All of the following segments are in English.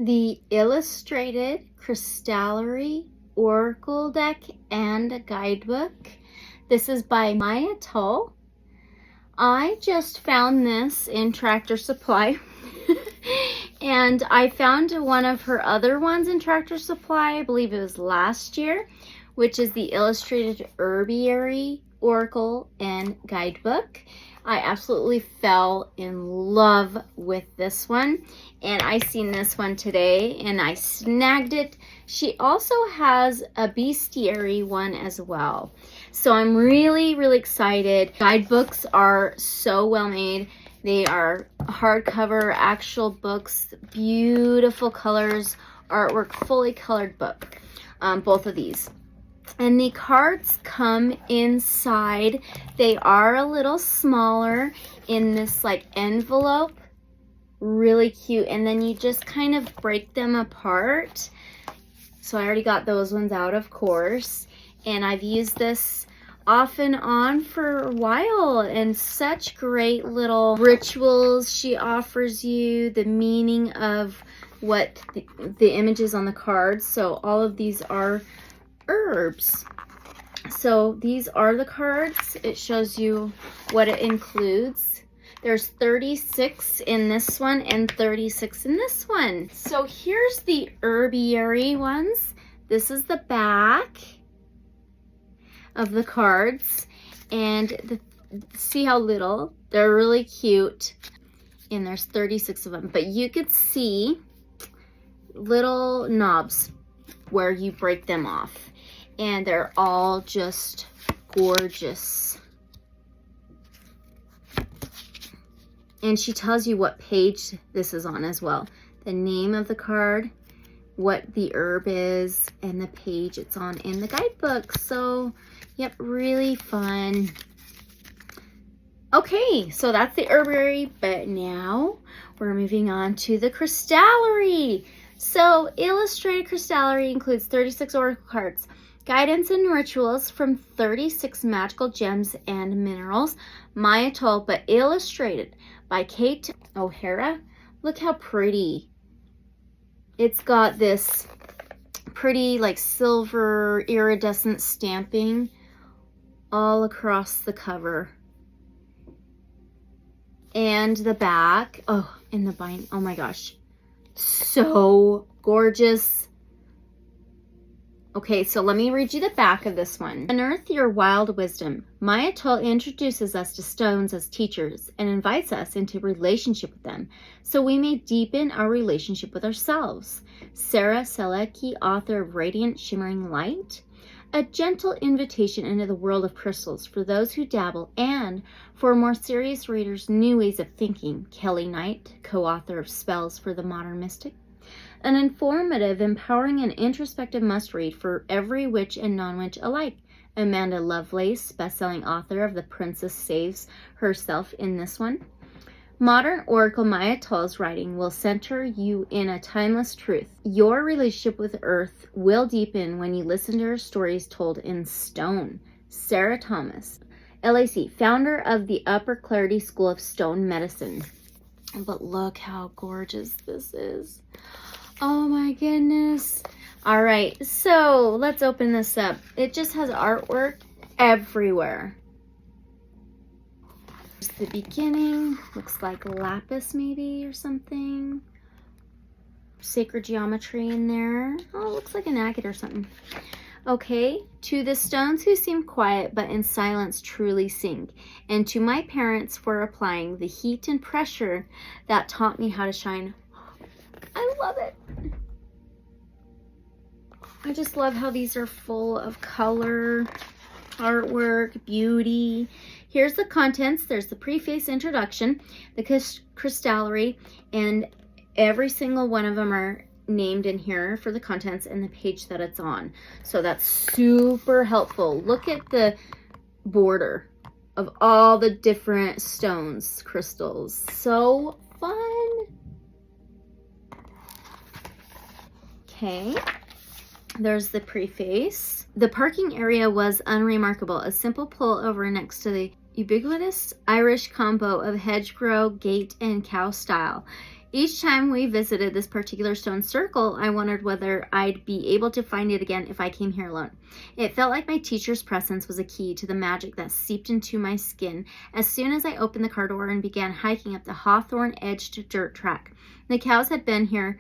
The Illustrated Crystallary Oracle Deck and Guidebook. This is by Maia. I just found this in Tractor Supply. And I found one of her other ones in Tractor Supply, I believe it was last year, which is the Illustrated Herbiary Oracle and Guidebook. I absolutely fell in love with this one, and I seen this one today and I snagged it. She also has a bestiary one as well, so I'm really excited. Guidebooks are so well made. They are hardcover actual books, beautiful colors, artwork, fully colored book, both of these. And the cards come inside. They are a little smaller in this like envelope. Really cute. And then you just kind of break them apart. So I already got those ones out, of course. And I've used this off and on for a while. And such great little rituals she offers you. The meaning of what the images on the cards. So all of these are herbs. So these are the cards. It shows you what it includes. There's 36 in this one and 36 in this one. So here's the herbiary ones. This is the back of the cards, and see how little? They're really cute, and there's 36 of them, but you could see little knobs where you break them off. And they're all just gorgeous. And she tells you what page this is on as well. The name of the card, what the herb is, and the page it's on in the guidebook. So, yep, really fun. Okay, so that's the herbiary, but now we're moving on to the Crystallary. So, Illustrated Crystallary includes 36 oracle cards, guidance and rituals from 36 magical gems and minerals. Maia, but illustrated by Kate O'Hara. Look how pretty. It's got this pretty like silver iridescent stamping all across the cover. And the back. Oh, and the bind. Oh my gosh. So gorgeous. Okay, so let me read you the back of this one. Unearth your wild wisdom. Maia introduces us to stones as teachers and invites us into relationship with them so we may deepen our relationship with ourselves. Sarah Selecki, author of Radiant Shimmering Light, a gentle invitation into the world of crystals for those who dabble, and for more serious readers, new ways of thinking. Kelly Knight, co-author of Spells for the Modern Mystic. An informative, empowering, and introspective must-read for every witch and non-witch alike. Amanda Lovelace, best-selling author of The Princess Saves Herself in this one. Modern Oracle Maia-Toll's writing will center you in a timeless truth. Your relationship with Earth will deepen when you listen to her stories told in stone. Sarah Thomas, LAC, founder of the Upper Clarity School of Stone Medicine. But look how gorgeous this is. Oh my goodness. All right, so let's open this up. It just has artwork everywhere. Here's the beginning. Looks like lapis maybe or something. Sacred geometry in there. Oh, it looks like an agate or something. Okay, to the stones who seem quiet but in silence truly sing, and to my parents for applying the heat and pressure that taught me how to shine. I love it. I just love how these are full of color, artwork, beauty. Here's the contents. There's the preface, introduction, the Crystallary, and every single one of them are named in here for the contents and the page that it's on. So that's super helpful. Look at the border of all the different stones, crystals. So fun. Okay, there's the preface. The parking area was unremarkable. A simple pull over next to the ubiquitous Irish combo of hedgerow, gate, and cow style. Each time we visited this particular stone circle, I wondered whether I'd be able to find it again if I came here alone. It felt like my teacher's presence was a key to the magic that seeped into my skin as soon as I opened the car door and began hiking up the hawthorn-edged dirt track. The cows had been here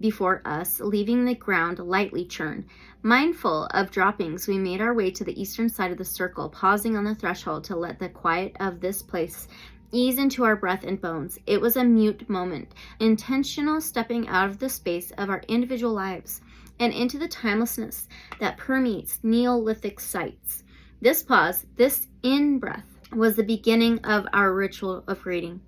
before us, leaving the ground lightly churned. Mindful of droppings, we made our way to the eastern side of the circle, pausing on the threshold to let the quiet of this place ease into our breath and bones. It was a mute moment, intentional stepping out of the space of our individual lives and into the timelessness that permeates Neolithic sites. This pause, this in-breath, was the beginning of our ritual of greeting.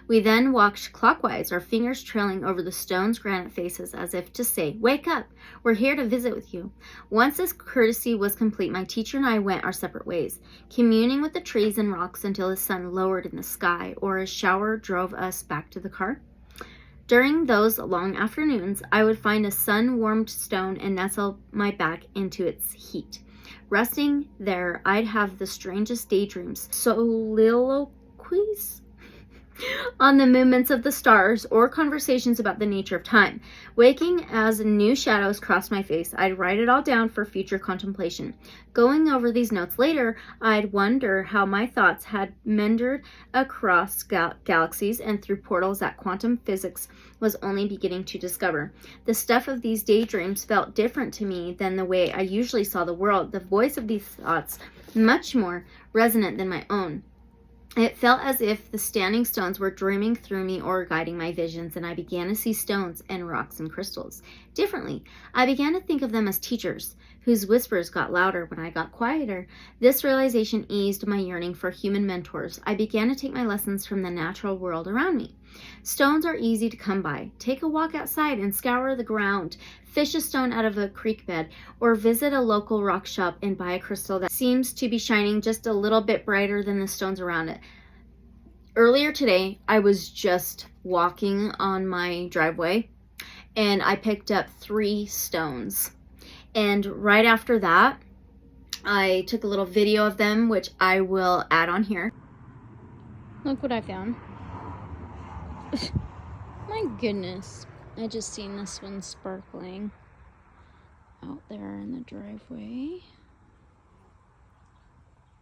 We then walked clockwise, our fingers trailing over the stone's granite faces as if to say, "Wake up, we're here to visit with you." Once this courtesy was complete, my teacher and I went our separate ways, communing with the trees and rocks until the sun lowered in the sky or a shower drove us back to the car. During those long afternoons, I would find a sun-warmed stone and nestle my back into its heat. Resting there, I'd have the strangest daydreams, soliloquies on the movements of the stars, or conversations about the nature of time. Waking as new shadows crossed my face, I'd write it all down for future contemplation. Going over these notes later, I'd wonder how my thoughts had meandered across galaxies and through portals that quantum physics was only beginning to discover. The stuff of these daydreams felt different to me than the way I usually saw the world, the voice of these thoughts much more resonant than my own. It felt as if the standing stones were dreaming through me or guiding my visions, and I began to see stones and rocks and crystals differently. I began to think of them as teachers, whose whispers got louder when I got quieter. This realization eased my yearning for human mentors. I began to take my lessons from the natural world around me. Stones are easy to come by. Take a walk outside and scour the ground. Fish a stone out of a creek bed, or visit a local rock shop and buy a crystal that seems to be shining just a little bit brighter than the stones around it. Earlier today, I was just walking on my driveway and I picked up 3 stones. And right after that, I took a little video of them, which I will add on here. Look what I found. My goodness. I just seen this one sparkling out there in the driveway.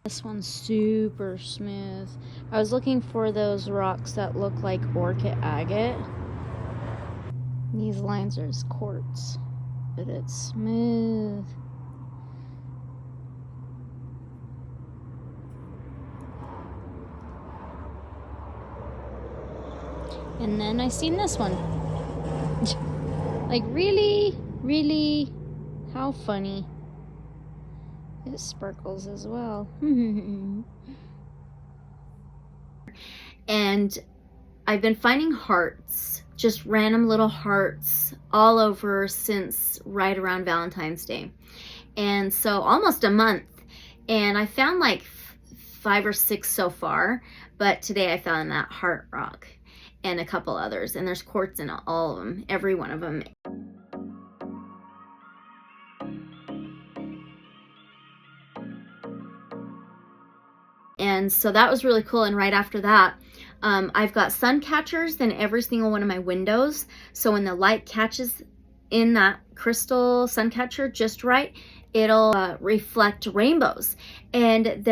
This one's super smooth. I was looking for those rocks that look like orchid agate. These lines are as quartz, but it's smooth. And then I seen this one. Like, really, really, how funny. It sparkles as well. And I've been finding hearts, just random little hearts all over since right around Valentine's Day. And so almost a month. And I found like 5 or 6 so far, but today I found that heart rock and a couple others, and there's quartz in all of them, every one of them. And so that was really cool. And right after that, I've got sun catchers in every single one of my windows. So when the light catches in that crystal sun catcher just right, it'll reflect rainbows. And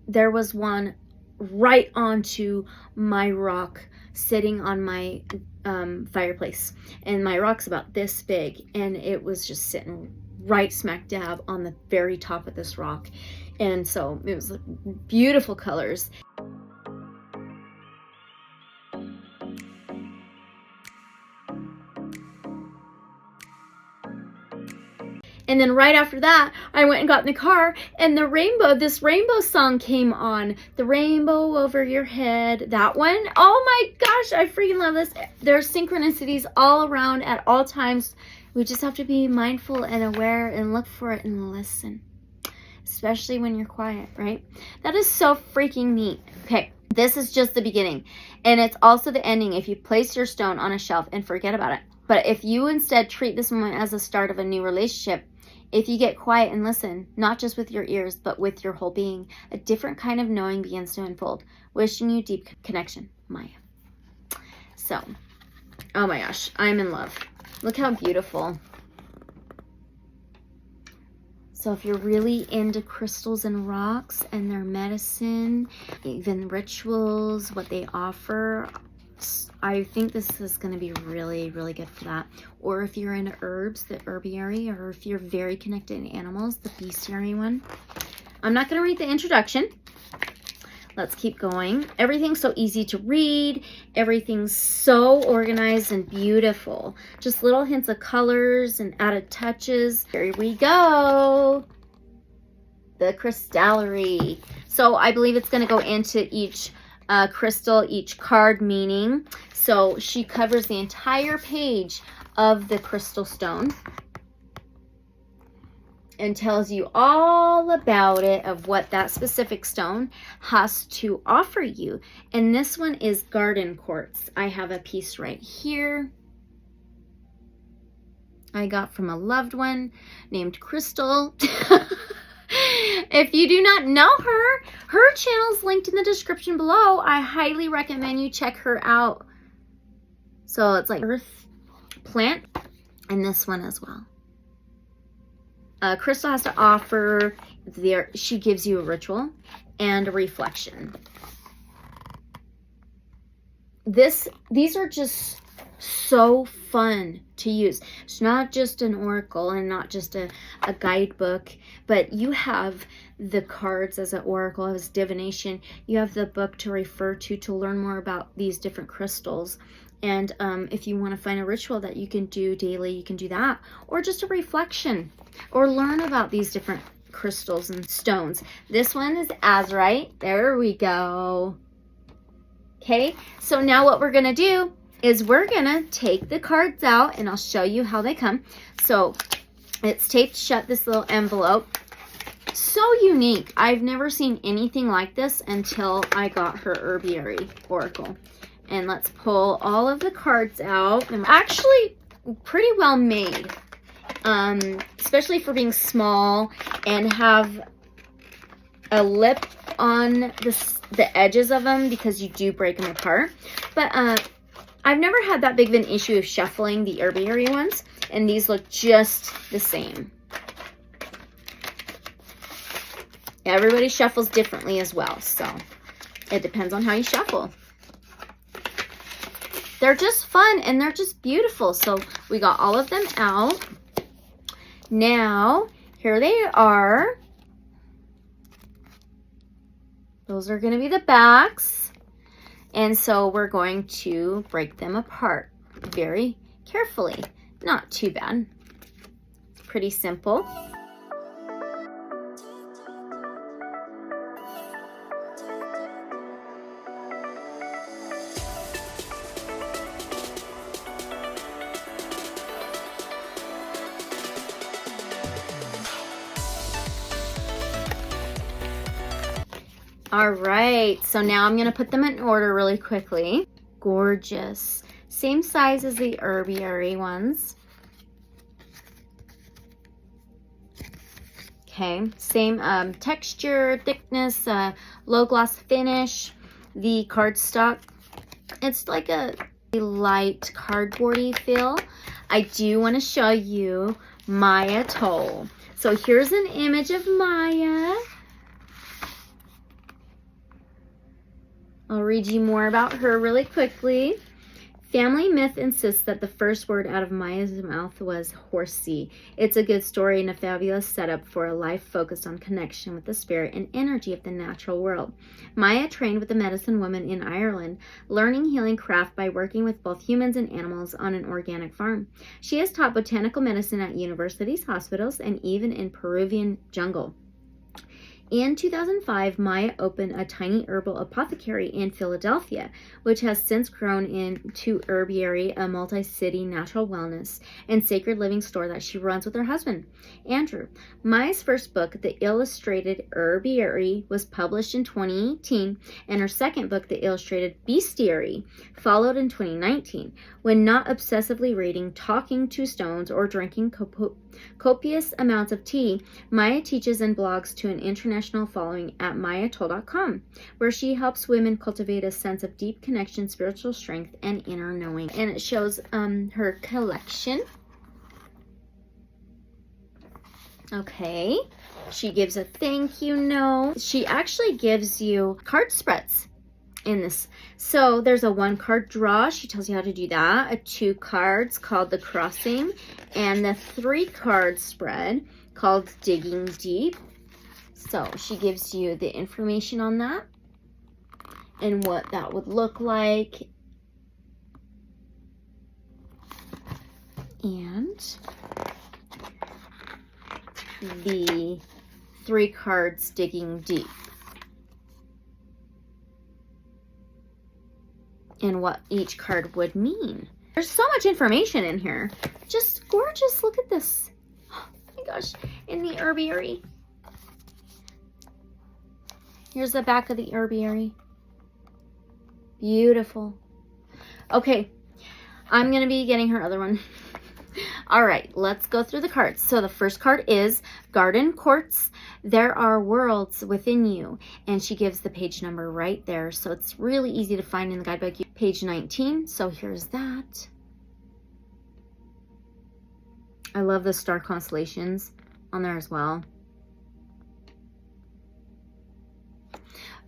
there was one right onto my rock sitting on my fireplace. And my rock's about this big, and it was just sitting right smack dab on the very top of this rock. And so it was beautiful colors. And then right after that, I went and got in the car, and this rainbow song came on. The rainbow over your head, that one. Oh my gosh, I freaking love this. There's synchronicities all around at all times. We just have to be mindful and aware and look for it and listen. Especially when you're quiet, right? That is so freaking neat. Okay, this is just the beginning. And it's also the ending if you place your stone on a shelf and forget about it. But if you instead treat this moment as the start of a new relationship, if you get quiet and listen, not just with your ears, but with your whole being, a different kind of knowing begins to unfold. Wishing you deep connection, Maya. So, Oh my gosh, I'm in love. Look how beautiful. So if you're really into crystals and rocks and their medicine, even rituals, what they offer, I think this is going to be really, really good for that. Or if you're into herbs, the herbiary, or if you're very connected to animals, the bestiary one. I'm not going to read the introduction. Let's keep going. Everything's so easy to read. Everything's so organized and beautiful. Just little hints of colors and added touches. Here we go. The Crystallary. So I believe it's going to go into each crystal, each card meaning. So she covers the entire page of the crystal stone and tells you all about it, of what that specific stone has to offer you. And this one is garden quartz. I have a piece right here I got from a loved one named Crystal. If you do not know her, her channel is linked in the description below. I highly recommend you check her out. So it's like earth plant, and this one as well. Crystal has to offer she gives you a ritual and a reflection. These are just so fun to use. It's not just an oracle and not just a guidebook, but you have the cards as an oracle, as divination. You have the book to refer to learn more about these different crystals. And if you want to find a ritual that you can do daily, you can do that. Or just a reflection, or learn about these different crystals and stones. This one is azurite. There we go. Okay, so now what we're going to do is we're going to take the cards out, and I'll show you how they come. So it's taped shut, this little envelope. So unique. I've never seen anything like this until I got her herbiary oracle. And let's pull all of the cards out. And actually pretty well made, especially for being small and have a lip on the edges of them, because you do break them apart. But I've never had that big of an issue of shuffling the herbiary ones, and these look just the same. Everybody shuffles differently as well, so it depends on how you shuffle. They're just fun and they're just beautiful. So we got all of them out. Now, here they are. Those are going to be the backs. And so we're going to break them apart very carefully. Not too bad. It's pretty simple. All right, so now I'm going to put them in order really quickly. Gorgeous. Same size as the herbiary ones. Okay, same texture, thickness, low gloss finish. The cardstock, it's like a light cardboardy feel. I do want to show you Maia Toll. So here's an image of Maia. I'll read you more about her really quickly. Family myth insists that the first word out of Maia's mouth was horsey. It's a good story and a fabulous setup for a life focused on connection with the spirit and energy of the natural world. Maia trained with a medicine woman in Ireland, learning healing craft by working with both humans and animals on an organic farm. She has taught botanical medicine at universities, hospitals, and even in Peruvian jungle. In 2005, Maia opened a tiny herbal apothecary in Philadelphia, which has since grown into Herbiary, a multi-city natural wellness and sacred living store that she runs with her husband, Andrew. Maia's first book, The Illustrated Herbiary, was published in 2018, and her second book, The Illustrated Bestiary, followed in 2019. When not obsessively reading, talking to stones, or drinking copious amounts of tea, Maia teaches and blogs to an international international following at MaiaToll.com, where she helps women cultivate a sense of deep connection, spiritual strength, and inner knowing. And it shows her collection. Okay, she gives a thank you note. She actually gives you card spreads in this. So there's a 1-card draw. She tells you how to do that. A 2 cards called The Crossing, and the 3-card spread called Digging Deep. So she gives you the information on that and what that would look like. And the 3 cards Digging Deep. And what each card would mean. There's so much information in here. Just gorgeous. Look at this. Oh my gosh. In the herbiary. Here's the back of the herbiary. Beautiful. Okay. I'm going to be getting her other one. All right, let's go through the cards. So the first card is Garden Quartz. There are worlds within you. And she gives the page number right there. So it's really easy to find in the guidebook. Page 19. So here's that. I love the star constellations on there as well.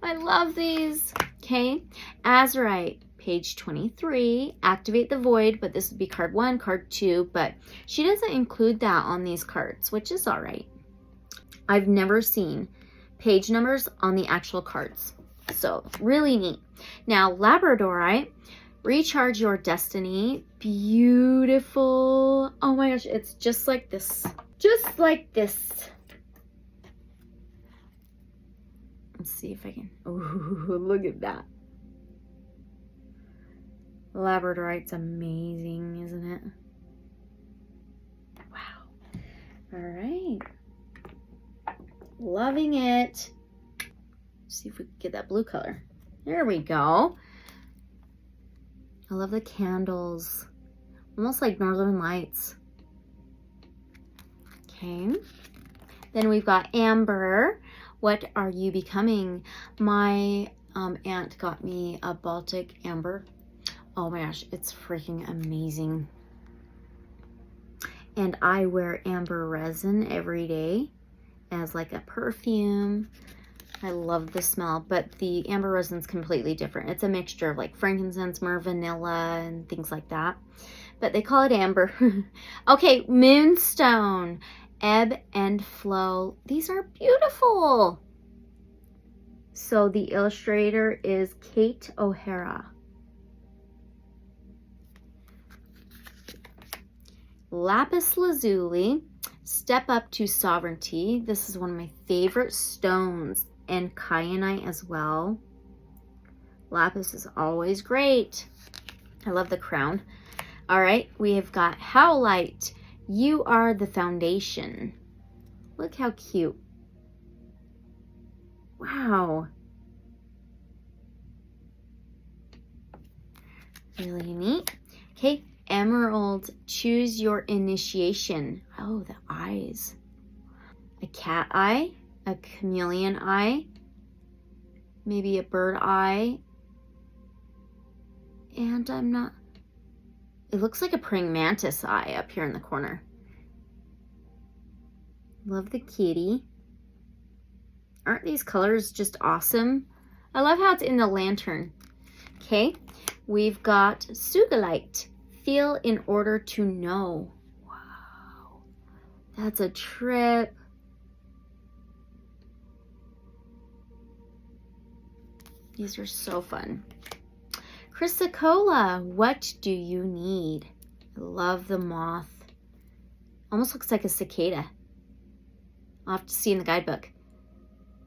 I love these. Okay. Azurite. Page 23, Activate the Void, but this would be card 1, card 2, but she doesn't include that on these cards, which is all right. I've never seen page numbers on the actual cards, so really neat. Now, Labradorite, Recharge Your Destiny, beautiful. Oh my gosh, it's just like this, just like this. Let's see if I can, oh, look at that. Labradorite's amazing, isn't it? Wow. All right. Loving it. Let's see if we can get that blue color. There we go. I love the candles. Almost like Northern Lights. Okay. Then we've got Amber. What are you becoming? My aunt got me a Baltic Amber. Oh my gosh, it's freaking amazing. And I wear amber resin every day as like a perfume. I love the smell, but the amber resin's completely different. It's a mixture of like frankincense, myrrh, vanilla, and things like that. But they call it amber. Okay, Moonstone, Ebb and Flow. These are beautiful. So the illustrator is Kate O'Hara. Lapis Lazuli, Step Up to Sovereignty. This is one of my favorite stones, and kyanite as well. Lapis is always great. I love the crown. All right, we have got Howlite, You Are the Foundation. Look how cute. Wow. Really neat. Okay. Emerald, Choose Your Initiation. Oh, the eyes. A cat eye, a chameleon eye, maybe a bird eye, and it looks like a praying mantis eye up here in the corner. Love the kitty. Aren't these colors just awesome? I love how it's in the lantern. Okay, we've got Sugalite. Feel in order to know. Wow, that's a trip. These are so fun. Chrysocolla, What Do You Need? I love the moth. Almost looks like a cicada. I'll have to see in the guidebook.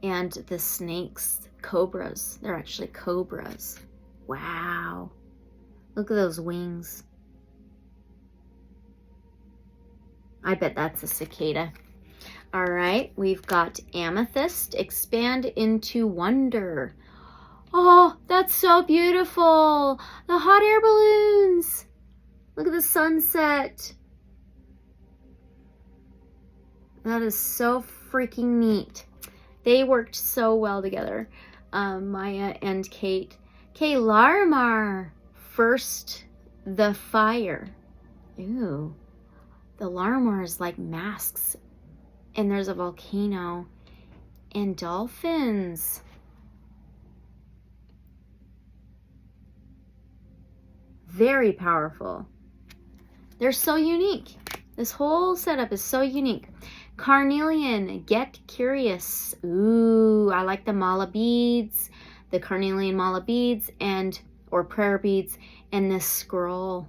And the snakes, cobras. They're actually cobras. Wow. Look at those wings. I bet that's a cicada. All right, we've got Amethyst, Expand into Wonder. Oh, that's so beautiful. The hot air balloons. Look at the sunset. That is so freaking neat. They worked so well together, Maia and Kate. Okay, Larimar. First, the fire. Ooh, the Larimar is like masks. And there's a volcano and dolphins. Very powerful. They're so unique. This whole setup is so unique. Carnelian, get curious. Ooh, I like the mala beads, the carnelian mala beads, or prayer beads, and this scroll,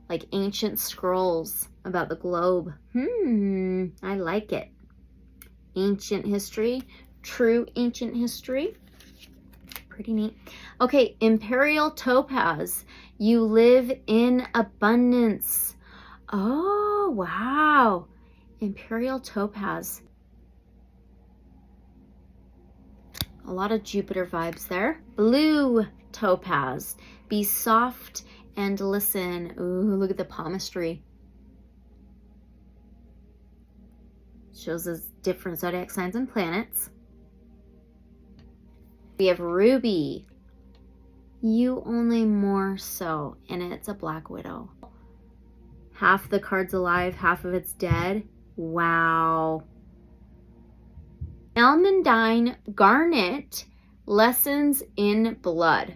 like ancient scrolls about the globe. I like it. Ancient history, true ancient history. Pretty neat. Okay, Imperial Topaz. You live in abundance. Oh, wow. Imperial Topaz. A lot of Jupiter vibes there. Blue Topaz. Be soft and listen. Ooh, look at the palmistry. Shows us different zodiac signs and planets. We have Ruby. You only more so. And it's a Black Widow. Half the card's alive, half of it's dead. Wow. Almandine Garnet, Lessons in Blood.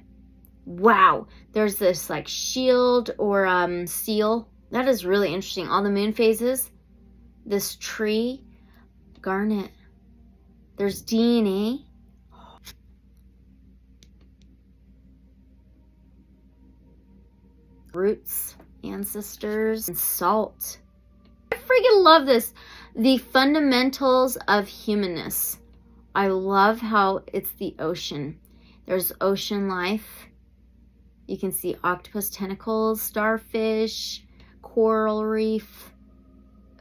Wow. There's this like shield or seal. That is really interesting. All the moon phases. This tree. Garnet. There's DNA. Roots, ancestors, and salt. I freaking love this. The fundamentals of humanness. I love how it's the ocean. There's ocean life. You can see octopus tentacles, starfish, coral reef.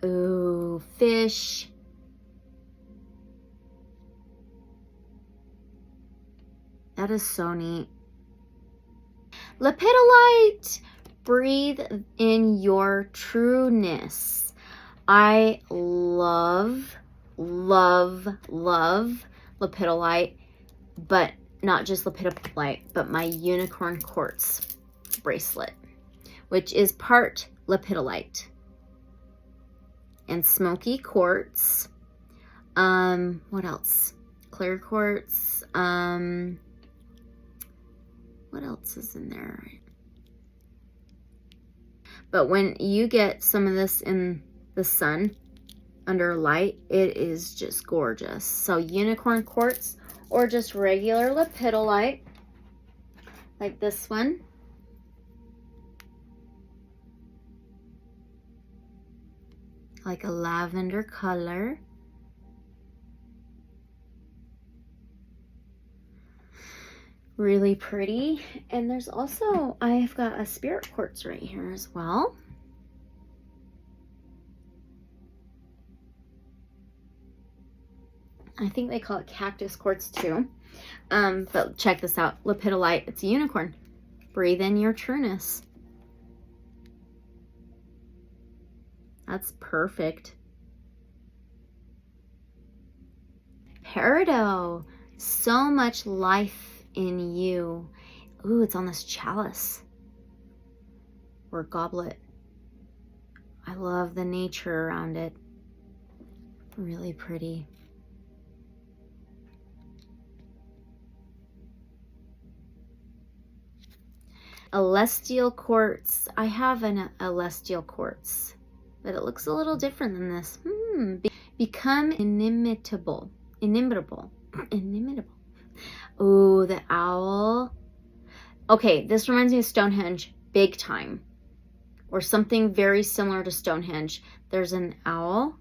Ooh, fish. That is so neat. Lepidolite. Breathe in your trueness. I love lepidolite, but not just lepidolite, but my unicorn quartz bracelet, which is part lepidolite and smoky quartz. What else? Clear quartz. What else is in there? But when you get some of this in the sun under light, it is just gorgeous. So unicorn quartz or just regular lepidolite, like this one. Like a lavender color. Really pretty. And there's also, I've got a spirit quartz right here as well. I think they call it cactus quartz too. But check this out. Lepidolite. It's a unicorn. Breathe in your trueness. That's perfect. Peridot. So much life in you. Ooh, it's on this chalice or goblet. I love the nature around it. Really pretty. Celestial quartz. I have a celestial quartz, but it looks a little different than this. Become inimitable. Inimitable. Oh, the owl. Okay, this reminds me of Stonehenge, big time. Or something very similar to Stonehenge. There's an owl.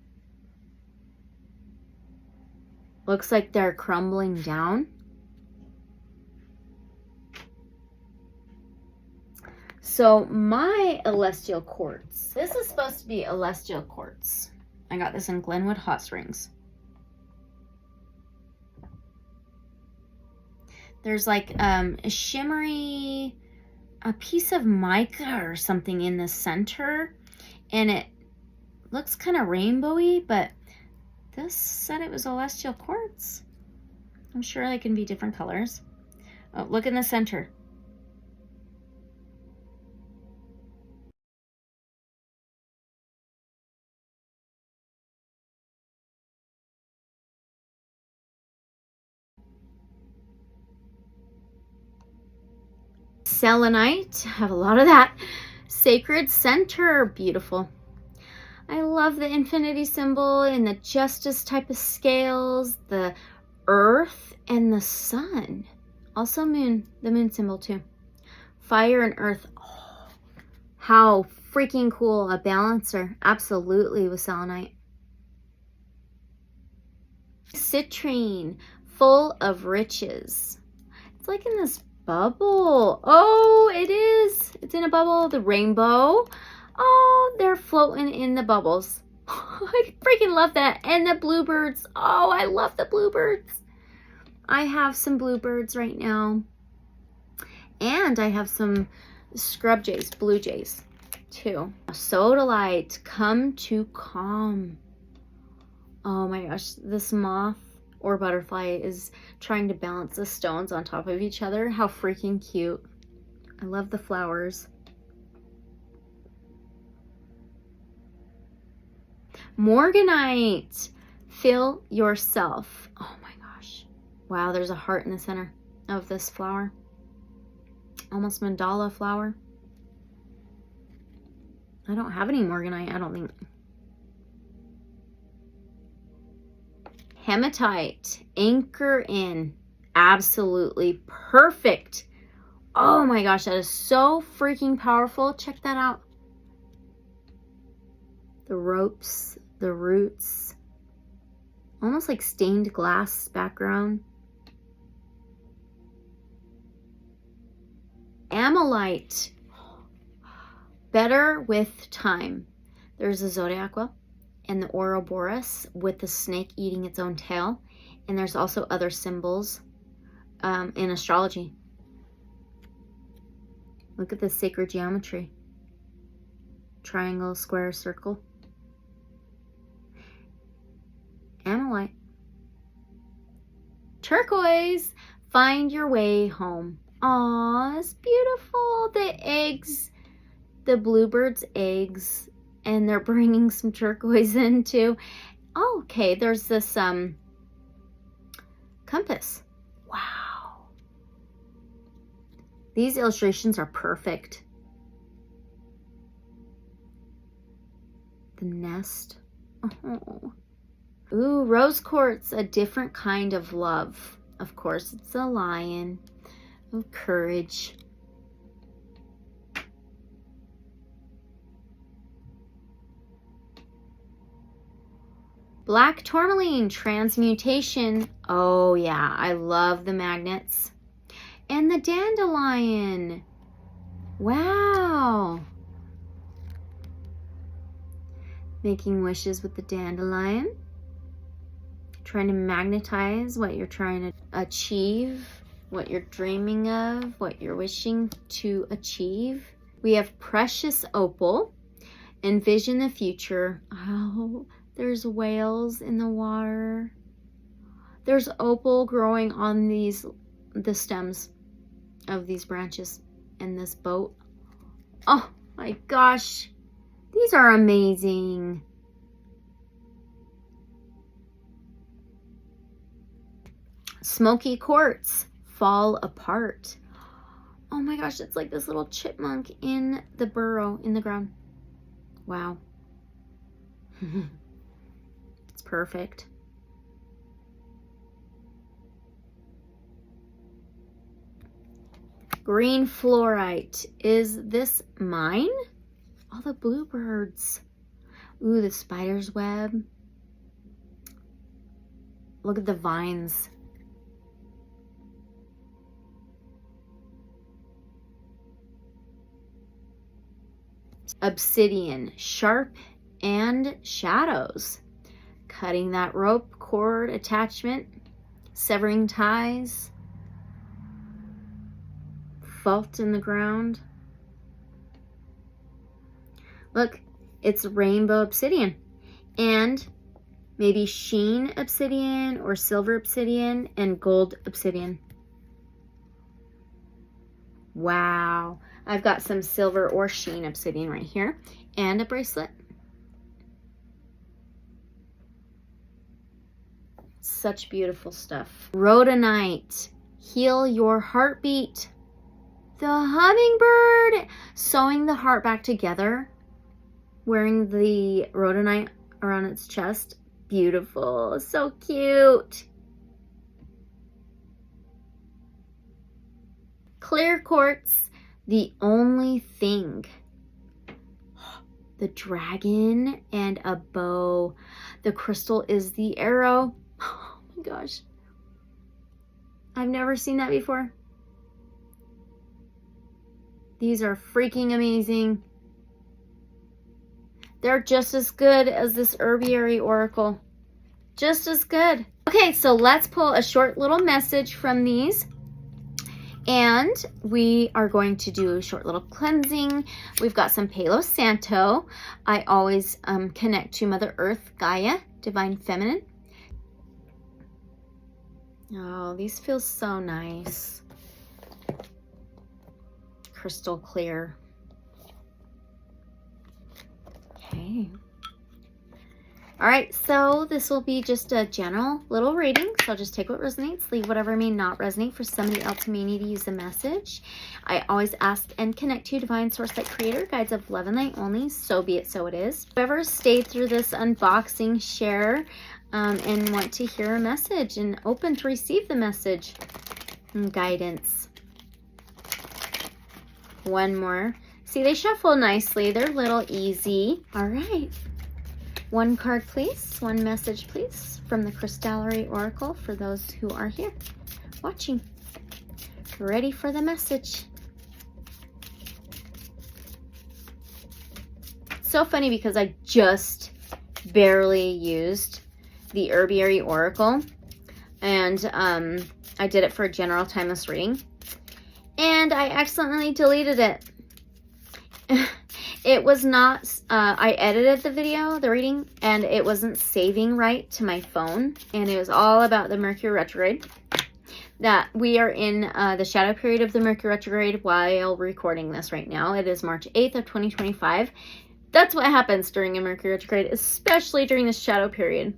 Looks like they're crumbling down. So my celestial quartz. This is supposed to be celestial quartz. I got this in Glenwood Hot Springs. There's like a shimmery, a piece of mica or something in the center. And it looks kind of rainbowy, but this said it was celestial quartz. I'm sure they can be different colors. Oh, look in the center. Selenite, have a lot of that. Sacred center, beautiful. I love the infinity symbol and the justice type of scales, the earth and the sun. Also moon, the moon symbol too. Fire and earth. Oh, how freaking cool. A balancer, absolutely, with selenite. Citrine, full of riches. It's like in this bubble. Oh, it is. It's in a bubble. The rainbow. Oh, they're floating in the bubbles. I freaking love that. And the bluebirds. Oh, I love the bluebirds. I have some bluebirds right now. And I have some scrub jays, blue jays too. Sodalite, come to calm. Oh my gosh, this moth or butterfly is trying to balance the stones on top of each other. How freaking cute. I love the flowers. Morganite, feel yourself. Oh my gosh. Wow, there's a heart in the center of this flower. Almost mandala flower. I don't have any morganite, I don't think. Hematite, anchor in. Absolutely perfect. Oh my gosh, that is so freaking powerful. Check that out. The ropes, the roots, almost like stained glass background. Amylite, better with time. There's a zodiac wheel and the Ouroboros with the snake eating its own tail. And there's also other symbols in astrology. Look at this sacred geometry. Triangle, square, circle. Amylite. Turquoise, find your way home. Aw, it's beautiful. The eggs, the bluebird's eggs, and they're bringing some turquoise in too. Oh, okay, there's this compass. Wow. These illustrations are perfect. The nest. Oh. Ooh, rose quartz, a different kind of love. Of course, it's a lion of courage. Black tourmaline, transmutation. Oh yeah, I love the magnets. And the dandelion. Wow. Making wishes with the dandelion. Trying to magnetize what you're trying to achieve, what you're dreaming of, what you're wishing to achieve. We have precious opal. Envision the future. Oh, there's whales in the water. There's opal growing on the stems of these branches in this boat. Oh my gosh, these are amazing. Smoky quartz, fall apart. Oh my gosh, it's like this little chipmunk in the burrow in the ground. Wow. It's perfect. Green fluorite. Is this mine? All the bluebirds. Ooh, the spider's web. Look at the vines. Obsidian, sharp and shadows. Cutting that rope cord attachment, severing ties, fault in the ground. Look, it's rainbow obsidian. And maybe sheen obsidian or silver obsidian and gold obsidian. Wow. I've got some silver or sheen obsidian right here and a bracelet. Such beautiful stuff. Rhodonite, heal your heartbeat. The hummingbird, sewing the heart back together, wearing the rhodonite around its chest. Beautiful, so cute. Clear quartz, the only thing. The dragon and a bow. The crystal is the arrow. Oh my gosh. I've never seen that before. These are freaking amazing. They're just as good as this herbiary oracle. Just as good. Okay, so let's pull a short little message from these. And we are going to do a short little cleansing. We've got some Palo Santo. I always connect to Mother Earth, Gaia, Divine Feminine. Oh, these feel so nice. Crystal clear. Okay. All right, so this will be just a general little reading. So just take what resonates, leave whatever may not resonate for somebody else who may need to use the message. I always ask and connect to Divine Source Light Creator, guides of love and light only. So be it, so it is. Whoever stayed through this unboxing, share, and want to hear a message and open to receive the message and guidance. One more. See, they shuffle nicely. They're a little easy. All right. One card, please. One message, please, from the Crystallary Oracle for those who are here watching. Ready for the message. So funny because I just barely used the herbiary oracle, and I did it for a general timeless reading, and I accidentally deleted it. It was not, I edited the video, the reading, and it wasn't saving right to my phone. And it was all about the Mercury retrograde. That we are in the shadow period of the Mercury retrograde while recording this right now. It is March 8th of 2025. That's what happens during a Mercury retrograde, especially during the shadow period.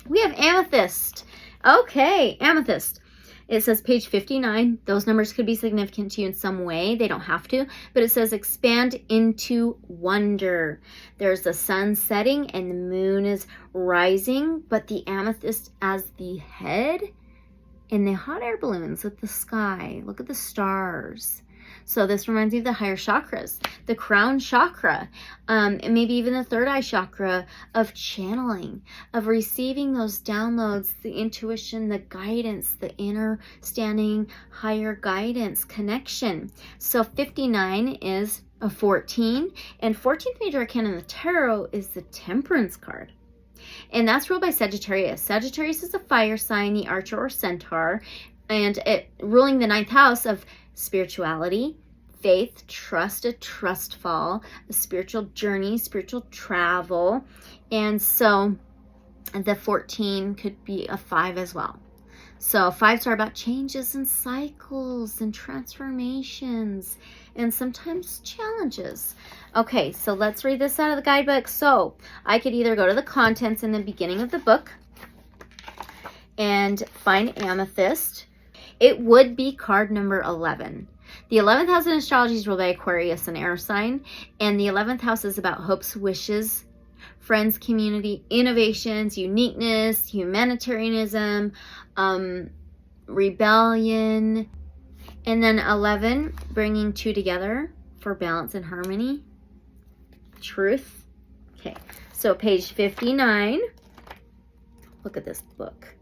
We have amethyst. Okay, amethyst. It says page 59. Those numbers could be significant to you in some way. They don't have to, but it says expand into wonder. There's the sun setting and the moon is rising, but the amethyst as the head and the hot air balloons with the sky. Look at the stars. So this reminds me of the higher chakras, the crown chakra, and maybe even the third eye chakra, of channeling, of receiving those downloads, the intuition, the guidance, the inner standing, higher guidance, connection. So 59 is a 14, and 14th major arcana in the tarot is the Temperance card. And that's ruled by Sagittarius. Sagittarius is a fire sign, the archer or centaur, and it ruling the 9th house of spirituality, faith, trust, a trust fall, a spiritual journey, spiritual travel. And so the 14 could be a 5 as well. So 5s are about changes and cycles and transformations and sometimes challenges. Okay, so let's read this out of the guidebook. So I could either go to the contents in the beginning of the book and find amethyst. It would be card number 11. The 11th house in astrology is ruled by Aquarius, an air sign. And the 11th house is about hopes, wishes, friends, community, innovations, uniqueness, humanitarianism, rebellion. And then 11, bringing two together for balance and harmony. Truth. Okay, so page 59. Look at this book.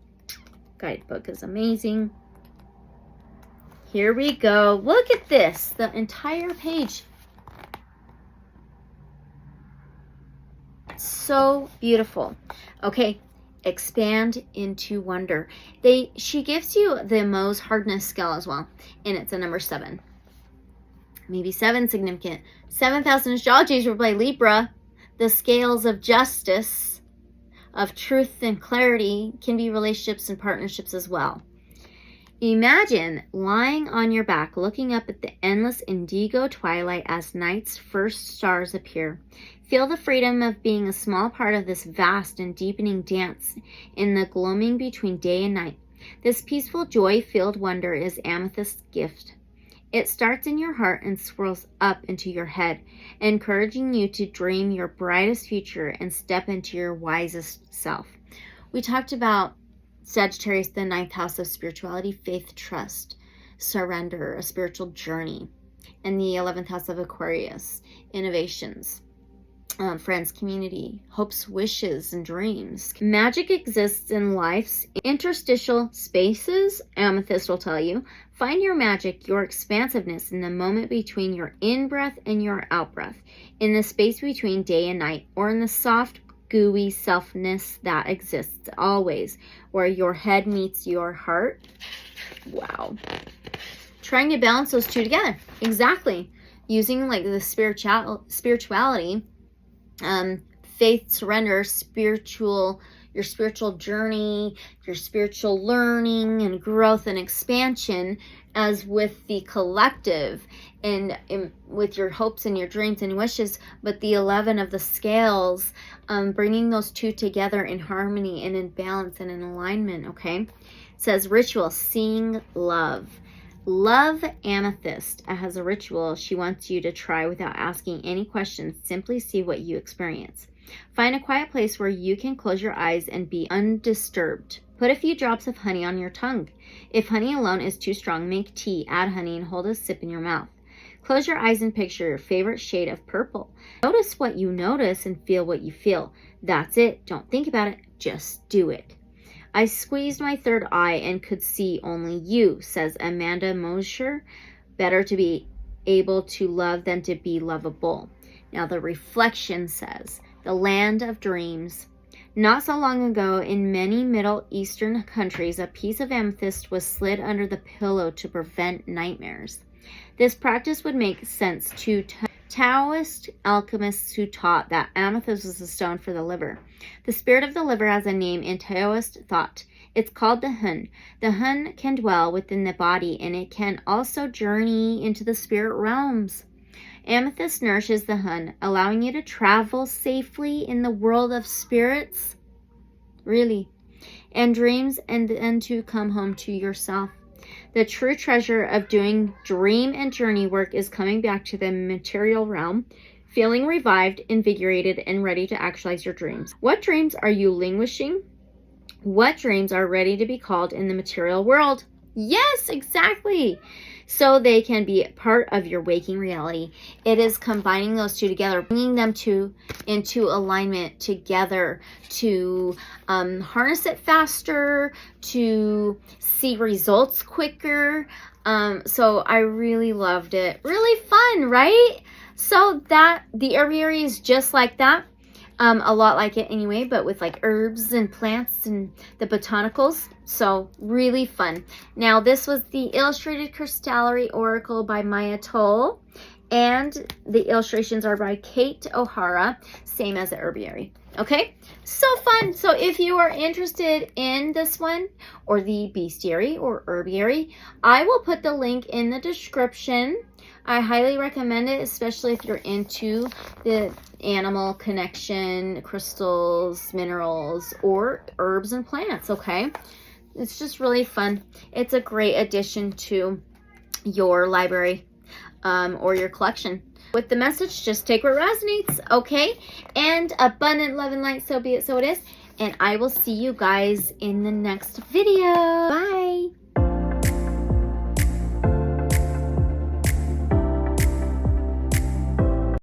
Guidebook is amazing. Here we go. Look at this. The entire page. So beautiful. Okay, expand into wonder. She gives you the Mohs hardness scale as well, and it's a number 7. Maybe 7 significant. 7th house in astrology is ruled by Libra, the scales of justice, of truth and clarity can be relationships and partnerships as well. Imagine lying on your back, looking up at the endless indigo twilight as night's first stars appear. Feel the freedom of being a small part of this vast and deepening dance in the gloaming between day and night. This peaceful, joy-filled wonder is Amethyst's gift. It starts in your heart and swirls up into your head, encouraging you to dream your brightest future and step into your wisest self. We talked about Sagittarius, the 9th house of spirituality, faith, trust, surrender, a spiritual journey. And the 11th house of Aquarius, innovations, friends, community, hopes, wishes, and dreams. Magic exists in life's interstitial spaces, Amethyst will tell you. Find your magic, your expansiveness in the moment between your in-breath and your out-breath, in the space between day and night, or in the soft, gooey selfness that exists always, where your head meets your heart. Wow. Trying to balance those two together. Exactly. Using like the spirituality, faith, surrender, your spiritual journey, your spiritual learning and growth and expansion, as with the collective and with your hopes and your dreams and wishes, but the 11 of the scales, bringing those two together in harmony and in balance and in alignment, okay? It says ritual, seeing love. Love Amethyst as a ritual she wants you to try without asking any questions. Simply see what you experience. Find a quiet place where you can close your eyes and be undisturbed. Put a few drops of honey on your tongue. If honey alone is too strong, make tea, add honey, and hold a sip in your mouth. Close your eyes and picture your favorite shade of purple. Notice what you notice and feel what you feel. That's it. Don't think about it. Just do it. I squeezed my third eye and could see only you, says Amanda Mosher. Better to be able to love than to be lovable. Now the reflection says, the land of dreams. Not so long ago, in many Middle Eastern countries, a piece of amethyst was slid under the pillow to prevent nightmares. This practice would make sense to Taoist alchemists who taught that amethyst was a stone for the liver. The spirit of the liver has a name in Taoist thought. It's called the Hun. The Hun can dwell within the body, and it can also journey into the spirit realms. Amethyst nourishes the Hun, allowing you to travel safely in the world of spirits, really, and dreams, and then to come home to yourself. The true treasure of doing dream and journey work is coming back to the material realm, feeling revived, invigorated, and ready to actualize your dreams. What dreams are you languishing? What dreams are ready to be called in the material world? Yes, exactly. So they can be part of your waking reality. It is combining those two together, bringing them into alignment together to harness it faster, to see results quicker. So I really loved it. Really fun, right? So that the herbiary is just like that. A lot like it anyway, but with like herbs and plants and the botanicals. So really fun. Now this was the Illustrated Crystallary Oracle by Maia Toll, and the illustrations are by Kate O'Hara, same as the herbiary. Okay, so fun. So if you are interested in this one or the bestiary or herbiary, I will put the link in the description. I highly recommend it, especially if you're into the animal connection, crystals, minerals, or herbs and plants, okay? It's just really fun. It's a great addition to your library or your collection. With the message, just take what resonates, okay? And abundant love and light, so be it, so it is. And I will see you guys in the next video. Bye.